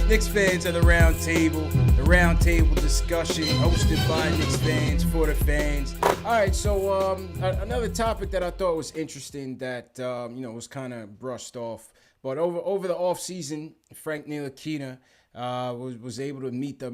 Knicks fans at the round table. The round table discussion hosted by Knicks fans for the fans. All right, so another topic that I thought was interesting that was kind of brushed off, but over the offseason, Frank Ntilikina was able to meet the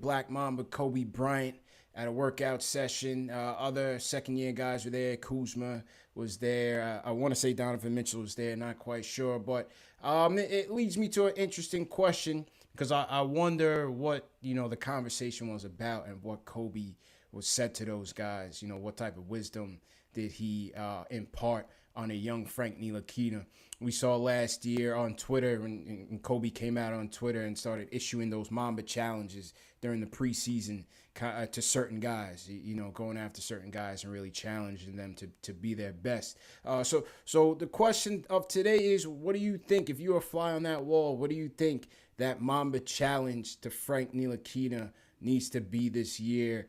Black Mamba, Kobe Bryant, at a workout session. Other second-year guys were there. Kuzma was there. I want to say Donovan Mitchell was there. Not quite sure. But it leads me to an interesting question because I wonder what, the conversation was about and what Kobe was said to those guys. What type of wisdom did he impart on a young Frank Ntilikina? We saw last year on Twitter, and Kobe came out on Twitter and started issuing those Mamba challenges during the preseason to certain guys, going after certain guys and really challenging them to be their best. So the question of today is, what do you think, if you're a fly on that wall, what do you think that Mamba challenge to Frank Ntilikina needs to be this year?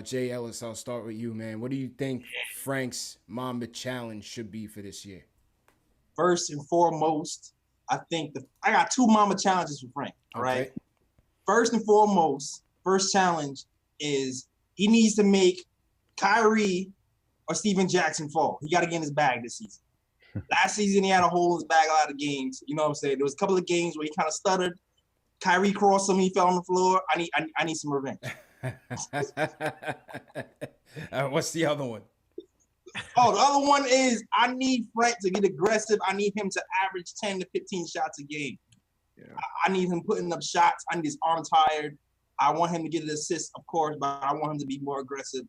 Jay Ellis, I'll start with you, man. What do you think Frank's Mamba challenge should be for this year? First and foremost, I think I got two Mamba challenges for Frank. All right. First and foremost, first challenge is he needs to make Kyrie or Steven Jackson fall. He got to get in his bag this season. Last season, he had a hole in his bag a lot of games. You know what I'm saying? There was a couple of games where he kind of stuttered. Kyrie crossed him. He fell on the floor. I need some revenge. What's the other one? Oh, the other one is I need Frank to get aggressive. I need him to average 10 to 15 shots a game. Yeah. I need him putting up shots. I need his arm tired. I want him to get an assist, of course, but I want him to be more aggressive,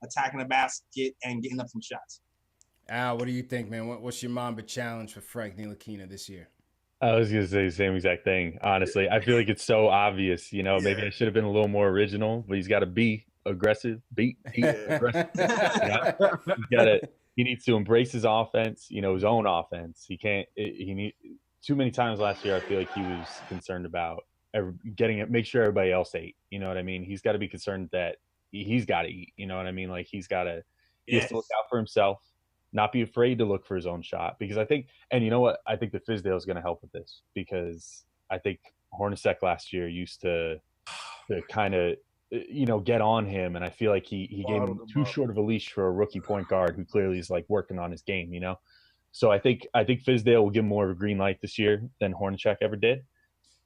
attacking the basket and getting up some shots. Al, what do you think, man? What's your Mamba challenge for Frank Ntilikina this year? I was going to say the same exact thing, honestly. I feel like it's so obvious, maybe I should have been a little more original, but he's got to be aggressive, be aggressive. He needs to embrace his offense, his own offense. Too many times last year, I feel like he was concerned about make sure everybody else ate. You know what I mean? He's got to be concerned that he's got to eat. You know what I mean? Like he has to look out for himself, not be afraid to look for his own shot. Because I think, and you know what? I think the Fizdale is going to help with this because I think Hornacek last year used to kind of, get on him. And I feel like he gave him too short of a leash for a rookie point guard who clearly is like working on his game, So I think Fizdale will give him more of a green light this year than Hornacek ever did.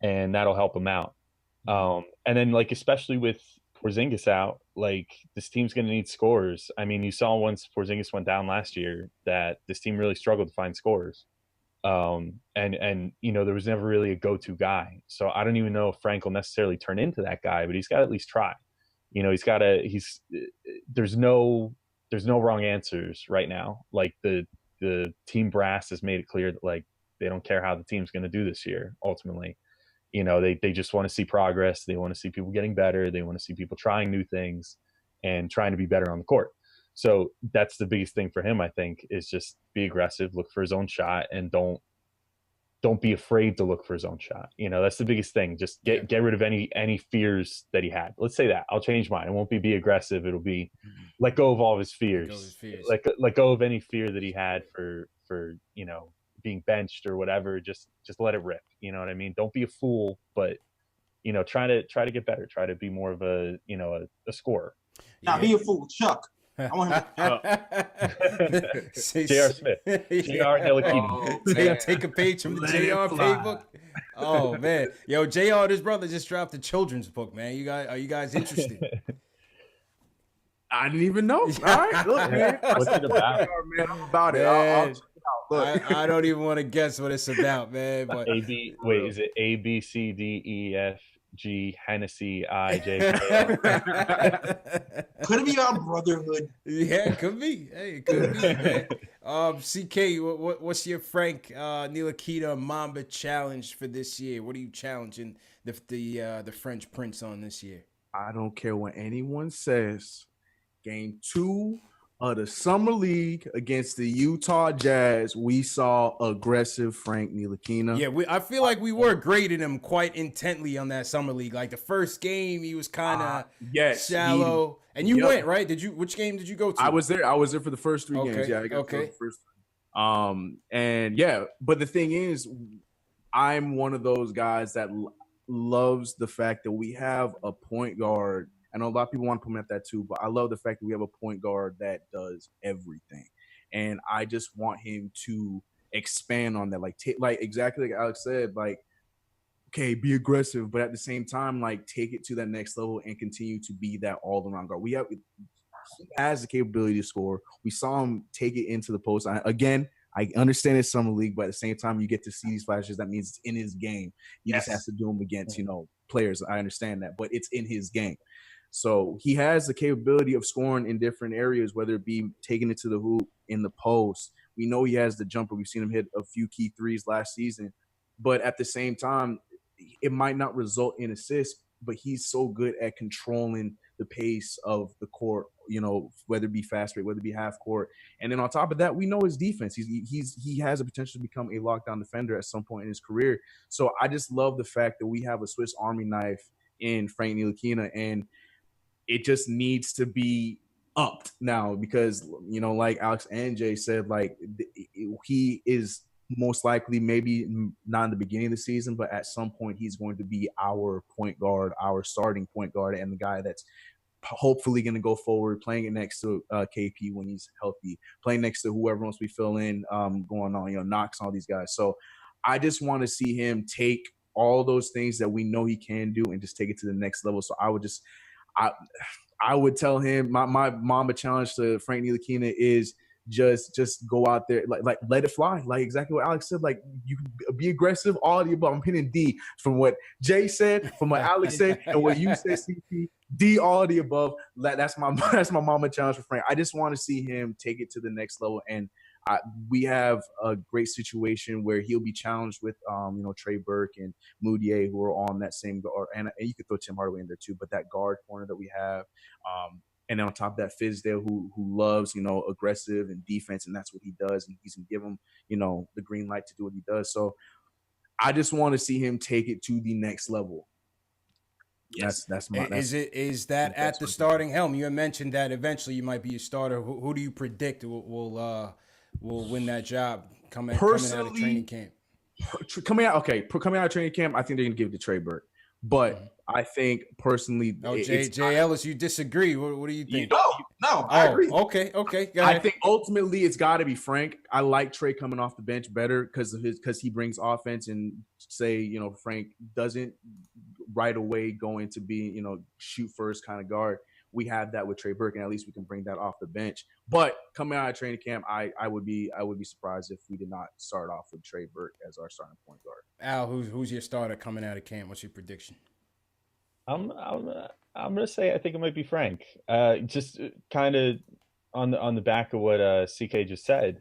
And that'll help him out. And then especially with Porzingis out, this team's going to need scorers. I mean, you saw once Porzingis went down last year that this team really struggled to find scorers. And there was never really a go-to guy. So I don't even know if Frank will necessarily turn into that guy, but he's got to at least try. There's no wrong answers right now. The team brass has made it clear that they don't care how the team's going to do this year. Ultimately, they just want to see progress. They want to see people getting better. They want to see people trying new things and trying to be better on the court. So that's the biggest thing for him, I think, is just be aggressive, look for his own shot, and don't be afraid to look for his own shot. That's the biggest thing. Just get rid of any fears that he had. Let's say that. I'll change mine. It won't be aggressive. It'll be let go of all of his fears. Let go of any fear that he had for being benched or whatever. Just let it rip. You know what I mean? Don't be a fool, but try to get better. Try to be more of a scorer. Now be a fool, Chuck. I want him to J.R. Smith. J.R. Ntilikina. Take a page from the J.R. playbook. Oh, man. Yo, J.R., his brother just dropped a children's book, man. Are you guys interested? I didn't even know. All right, look, man. What's it about? Man, I'm about it. I'll check it out. Look. I don't even want to guess what it's about, man. But is it A, B, C, D, E, F, G, Hennessy, I, J, K? Could it be about brotherhood? Yeah, it could be. Hey, it could be, man. CK, what's your Frank Ntilikina Mamba challenge for this year? What are you challenging the French Prince on this year? I don't care what anyone says. Game 2 of the Summer League against the Utah Jazz, we saw aggressive Frank Ntilikina. Yeah, I feel like we were grading him quite intently on that Summer League. Like the first game, he was kind of shallow. And you went, right? Which game did you go to? I was there for the first 3 games. Yeah, I got the first 3. And yeah, but the thing is, I'm one of those guys that loves the fact that we have a point guard. I know a lot of people want to come at that too, but I love the fact that we have a point guard that does everything. And I just want him to expand on that. Like exactly like Alex said, like, okay, be aggressive, but at the same time, like, take it to that next level and continue to be that all-around guard. He has the capability to score. We saw him take it into the post. I understand it's summer league, but at the same time, you get to see these flashes. That means it's in his game. He just has to do them against, players. I understand that, but it's in his game. So he has the capability of scoring in different areas, whether it be taking it to the hoop, in the post. We know he has the jumper. We've seen him hit a few key threes last season, but at the same time, it might not result in assists, but he's so good at controlling the pace of the court, whether it be fast break, whether it be half court. And then on top of that, we know his defense. He has a potential to become a lockdown defender at some point in his career. So I just love the fact that we have a Swiss Army knife in Frank Ntilikina, and it just needs to be upped now because, like Alex and Jay said, like, he is most likely, maybe not in the beginning of the season, but at some point he's going to be our point guard, our starting point guard, and the guy that's hopefully going to go forward, playing it next to KP when he's healthy, playing next to whoever else we fill in, going on, Knox, all these guys. So I just want to see him take all those things that we know he can do and just take it to the next level. So I would tell him my Mamba challenge to Frank Ntilikina is just go out there, like let it fly, like exactly what Alex said. Like, you can be aggressive, all of the above. I'm pinning D from what Jay said, from what Alex said, and what you said, CP. D, all of the above. That's my Mamba challenge for Frank. I just want to see him take it to the next level, and we have a great situation where he'll be challenged with Trey Burke and Moutier, who are on that same guard, and you could throw Tim Hardaway in there too. But that guard corner that we have. And then on top of that, Fizdale, who loves, aggressive and defense, and that's what he does. And he's going to give him, the green light to do what he does. So I just want to see him take it to the next level. Yes. Is that at the starting helm? You mentioned that eventually you might be a starter. Who do you predict will win that job coming out of training camp? Coming out of training camp, I think they're going to give it to Trey Burke. But I think personally, Jay Ellis, you disagree? What do you think? No, I agree. Okay. I think ultimately it's got to be Frank. I like Trey coming off the bench better because he brings offense, and say Frank doesn't right away go into being shoot first kind of guard. We have that with Trey Burke, and at least we can bring that off the bench. But coming out of training camp, I would be surprised if we did not start off with Trey Burke as our starting point guard. Al, who's your starter coming out of camp? What's your prediction? I'm gonna say I think it might be Frank. Just kind of on the back of what CK just said,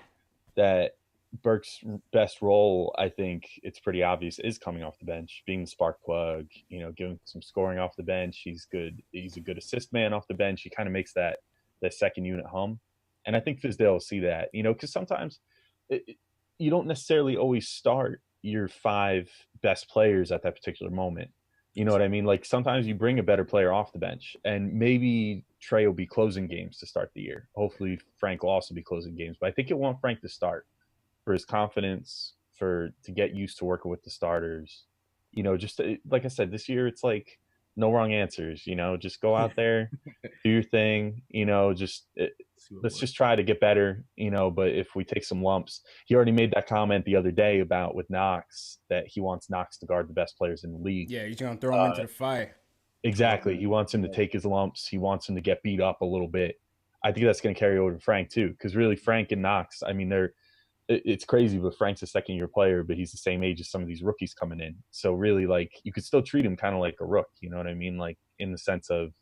that Burke's best role, I think it's pretty obvious, is coming off the bench, being the spark plug, giving some scoring off the bench. He's good. He's a good assist man off the bench. He kind of makes that second unit hum. And I think Fizdale will see that, because sometimes you don't necessarily always start your 5 best players at that particular moment. You know what I mean? Like, sometimes you bring a better player off the bench, and maybe Trey will be closing games to start the year. Hopefully Frank will also be closing games, but I think you'll want Frank to start for his confidence, to get used to working with the starters. Just like I said, this year it's like no wrong answers. Just go out there, do your thing. Let's just try to get better. But if we take some lumps, he already made that comment the other day about with Knox, that he wants Knox to guard the best players in the league. Yeah, he's gonna throw him into the fire. Exactly. He wants him to take his lumps. He wants him to get beat up a little bit. I think that's going to carry over to Frank too, because really Frank and Knox, I mean, it's crazy, but Frank's a second-year player, but he's the same age as some of these rookies coming in. So really, like, you could still treat him kind of like a rook, you know what I mean? Like, in the sense of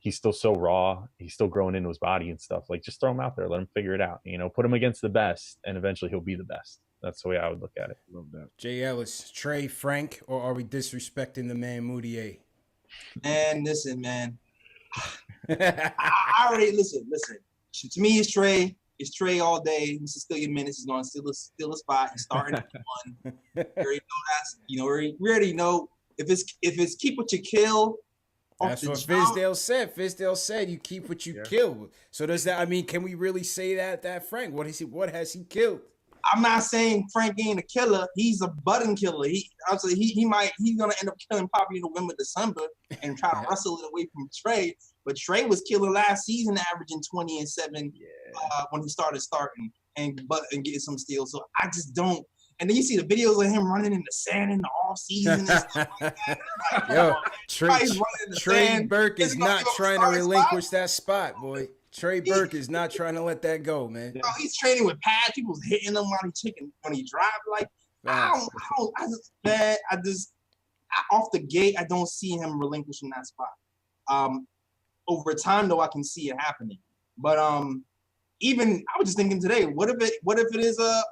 he's still so raw, he's still growing into his body and stuff. Like, just throw him out there, let him figure it out. Put him against the best, and eventually he'll be the best. That's the way I would look at it. Love that. Jay Ellis, Trey, Frank, or are we disrespecting the man Moutier? Man, listen, man. I already listen. To me, it's Trey. It's Trey all day. This is still your minutes. He's going to steal a spot. He's starting at 1. We already know that's, we already know if it's keep what you kill. That's what Fizdale said. Fizdale said you keep what you kill. So does that, can we really say that Frank? What has he killed? I'm not saying Frank ain't a killer. He's a budding killer. He's gonna end up killing Poppy in November, December, and try to wrestle it away from Trey. But Trey was killing last season, averaging 20 and 7 when he started starting and getting some steals. So I just don't. And then you see the videos of him running in the sand in the off season and stuff like that. Like, yo, Trey Burke is not trying to relinquish that spot, boy. Trey Burke is not trying to let that go, man. No, he's training with pads. People's hitting him when he drives. Like, off the gate, I don't see him relinquishing that spot. Over time, though, I can see it happening. But even I was just thinking today, what if it is a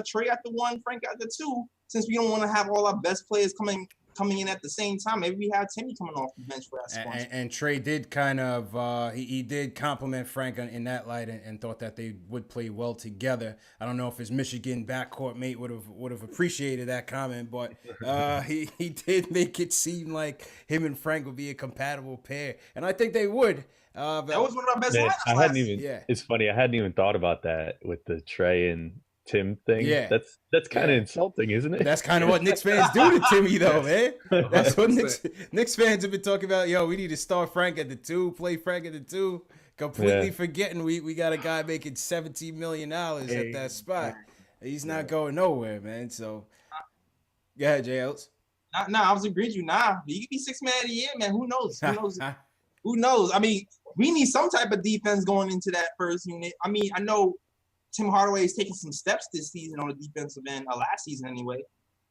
Trey at the 1, Frank at the 2? Since we don't want to have all our best players coming in at the same time, maybe we have Timmy coming off the bench for that spot. And Trey did kind of he did compliment Frank in that light and thought that they would play well together. I don't know if his Michigan backcourt mate would have appreciated that comment, but he did make it seem like him and Frank would be a compatible pair, and I think they would. That was one of our best lineups. It's funny. I hadn't even thought about that with the Trey and Tim thing. Yeah, that's kind of insulting, isn't it? That's kind of what Knicks fans do to Timmy, though, man. That's what Knicks fans have been talking about. Yo, we need to start Frank at the 2, play Frank at the 2. Completely forgetting we got a guy making $17 million at that spot. He's not going nowhere, man. So, go ahead, J. Ellis. Nah, I was agreeing with you. Nah, you could be 6th man of the year, man. Who knows? Who knows? I mean, we need some type of defense going into that first unit. I mean, I know Tim Hardaway is taking some steps this season on the defensive end, last season anyway,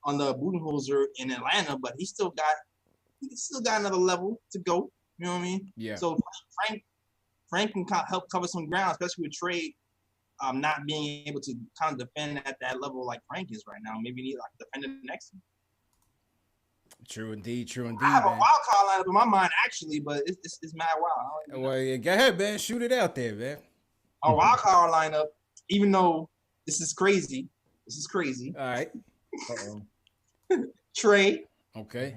on the Budenholzer in Atlanta, but he still got another level to go. You know what I mean? Yeah. So Frank can help cover some ground, especially with Trey not being able to kind of defend at that level like Frank is right now. Maybe he like defending the next one. True indeed. I have a wild card lineup in my mind actually, but it's mad wild. Well, yeah, go ahead, man. Shoot it out there, man. A wild card lineup. Even though this is crazy. All right. Trey. Okay.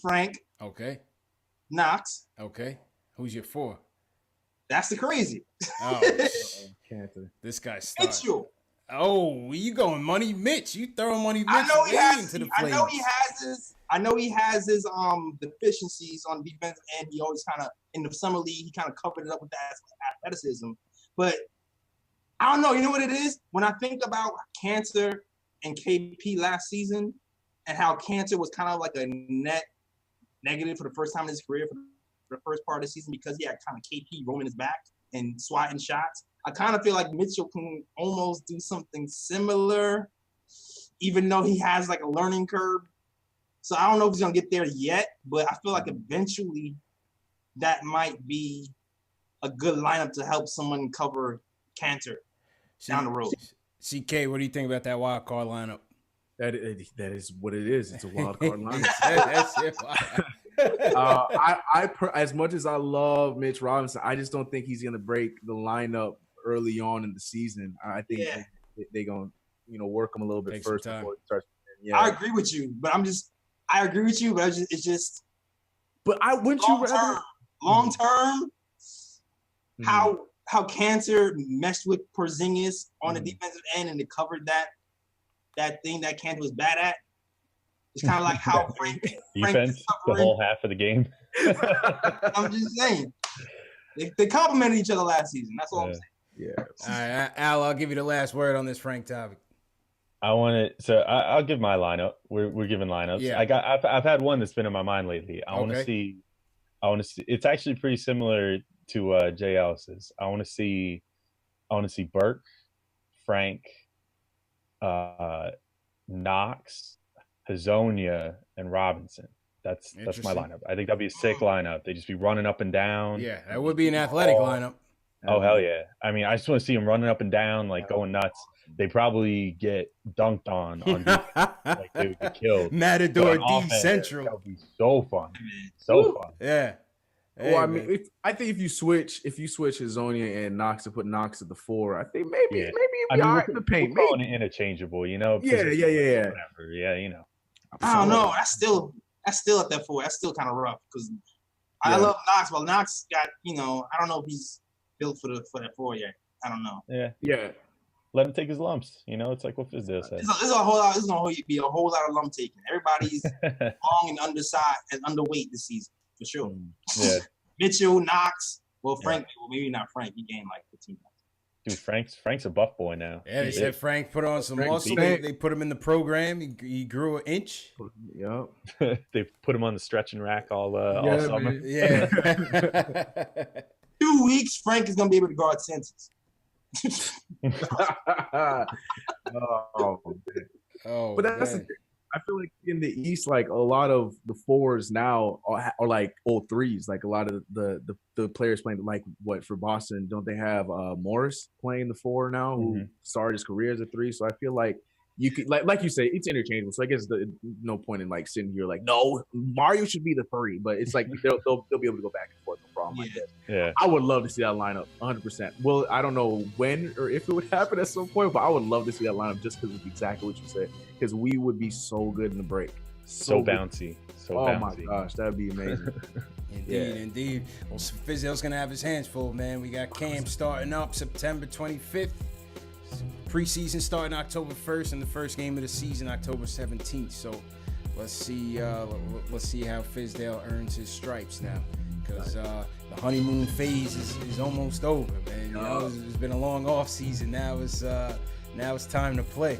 Frank. Okay. Knox. Okay. Who's your 4? That's the crazy. Oh, this guy's Mitchell. Oh, you going Money Mitch? You throwing Money Mitch into the flames. I know he has his deficiencies on defense, and he always kind of in the summer league he kind of covered it up with that athleticism, but. I don't know. You know what it is? When I think about Cantor and KP last season and how Cantor was kind of like a net negative for the first time in his career for the first part of the season because he had kind of KP roaming his back and swatting shots, I kind of feel like Mitchell can almost do something similar, even though he has like a learning curve. So I don't know if he's going to get there yet, but I feel like eventually that might be a good lineup to help someone cover Cantor down the road. CK, what do you think about that wild card lineup? That is what it is. It's a wild card lineup. That's it. As much as I love Mitch Robinson, I just don't think he's going to break the lineup early on in the season. I think they're going to work him a little bit first before it starts. Yeah. I agree with you, but it's just. But wouldn't you rather long term? How Cantor messed with Porzingis on the defensive end and they covered that thing that Cantor was bad at. It's kind of like how Frank defense the whole half of the game. I'm just saying they complimented each other last season. That's all I'm saying. Yeah. All right, Al, I'll give you the last word on this Frank topic. I'll give my lineup. We're giving lineups. Yeah. I've had one that's been in my mind lately. I want to see. It's actually pretty similar to Jay Ellis's. I want to see Burke, Frank, Knox, Hazonia, and Robinson. That's my lineup. I think that'd be a sick lineup. They just be running up and down. Yeah, that would be an athletic lineup. Oh hell yeah! I mean, I just want to see them running up and down, like going nuts. They probably get dunked on like they would get killed. Matador D Central. That would be so fun. So fun. Yeah. Hey, well, I mean, I think if you switch Hazonia and Knox to put Knox at the 4, I think maybe it'd be all right in the paint. We're calling it interchangeable, you know. Yeah. Whatever. Yeah, you know. I don't know. That's still at that 4. That's still kind of rough because I love Knox, but Knox got I don't know if he's built for that 4 yet. I don't know. Yeah. let him take his lumps. You know, it's like what Fizdale said. It's a whole lot. It's gonna be a whole lot of lump taking. Everybody's long and undersized and underweight this season for sure. Yeah. Mitchell, Knox. Well, Frank. Well, maybe not Frank. He gained like 15 pounds. Dude, Frank's a buff boy now. Yeah, they said Frank put on some muscle. They put him in the program. He grew an inch. Yep. They put him on the stretching rack all summer. Man. Yeah. 2 weeks, Frank is gonna be able to guard centers. But that's the thing. I feel like in the East, like a lot of the fours now are like old threes. Like a lot of the players playing, like what for Boston, don't they have Morris playing the four now, who started his career as a three? So I feel like you could, like you say, it's interchangeable. So I guess no point in like sitting here like, no, Mario should be the three, but it's like they'll be able to go back and forth. No problem. Like that. Yeah, I would love to see that lineup 100%. Well, I don't know when or if it would happen at some point, but I would love to see that lineup just because of exactly what you said. Because we would be so good in the break. So bouncy. So oh bouncy. My gosh, that'd be amazing. Indeed. Well, Fizdale's gonna have his hands full, man. We got camp starting up September 25th. Preseason starting October 1st, and the first game of the season October 17th. So let's see how Fizdale earns his stripes now, because the honeymoon phase is almost over, man. You know, it's been a long off season. Now it's time to play.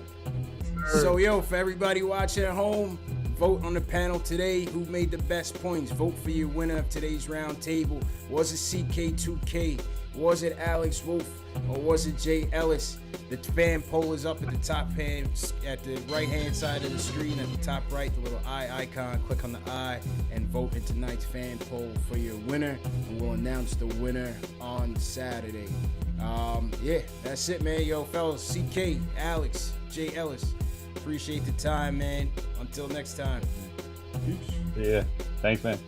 So, for everybody watching at home, vote on the panel today. Who made the best points? Vote for your winner of today's round table. Was it CK2K? Was it Alex Wolfe? Or was it Jay Ellis? The fan poll is up at the top hand, at the right-hand side of the screen. At the top right, the little eye icon. Click on the eye and vote in tonight's fan poll for your winner. And we'll announce the winner on Saturday. That's it, man. Yo, fellas, CK, Alex, Jay Ellis. Appreciate the time, man. Until next time. Yeah. Thanks, man.